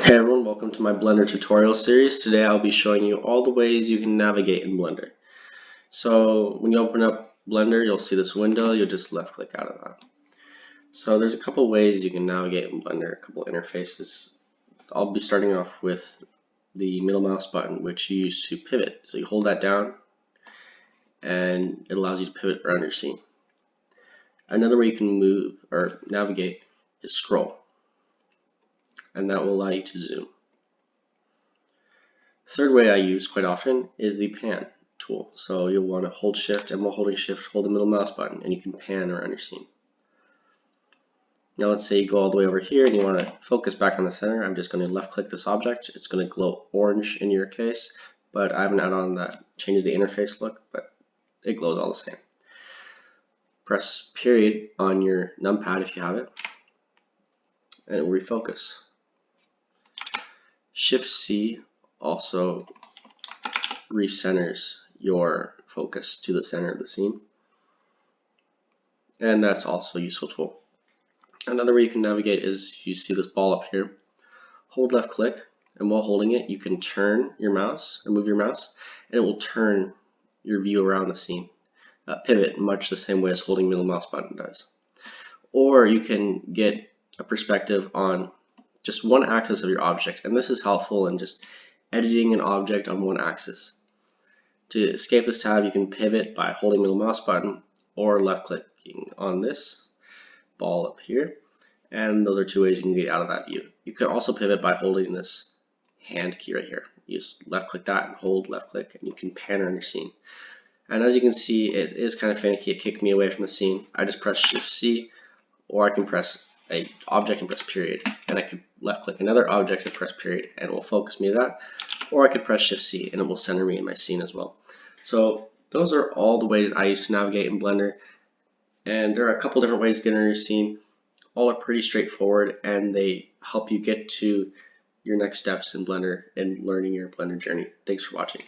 Hey everyone, welcome to my Blender tutorial series. Today I'll be showing you all the ways you can navigate in Blender. So when you open up Blender, you'll see this window, you'll just left click out of that. So there's a couple ways you can navigate in Blender, a couple interfaces. I'll be starting off with the middle mouse button, which you use to pivot. So you hold that down and it allows you to pivot around your scene. Another way you can move or navigate is scroll, and that will allow you to zoom. Third way I use quite often is the pan tool. So you'll want to hold shift, and while holding shift, hold the middle mouse button and you can pan around your scene. Now let's say you go all the way over here and you want to focus back on the center. I'm just going to left click this object. It's going to glow orange in your case, but I have an add-on that changes the interface look, but it glows all the same. Press period on your numpad if you have it, and it will refocus. Shift C also recenters your focus to the center of the scene, and that's also a useful tool. Another way you can navigate is you see this ball up here. Hold left click, and while holding it you can turn your mouse or move your mouse, and it will turn your view around the scene. Pivot much the same way as holding middle mouse button does. Or you can get a perspective on just one axis of your object, and this is helpful in just editing an object on one axis. To escape this tab, you can pivot by holding middle mouse button or left clicking on this ball up here, and those are two ways you can get out of that view. You can also pivot by holding this hand key right here. You just left click that and hold left click, and you can pan around your scene. And as you can see, it is kind of finicky. It kicked me away from the scene. I just press Shift C, or I can press a object and press period, and I could left click another object and press period, and it will focus me to that. Or I could press Shift C and it will center me in my scene as well. So those are all the ways I use to navigate in Blender, and there are a couple different ways to get in your scene. All are pretty straightforward, and they help you get to your next steps in Blender and learning your Blender journey. Thanks for watching.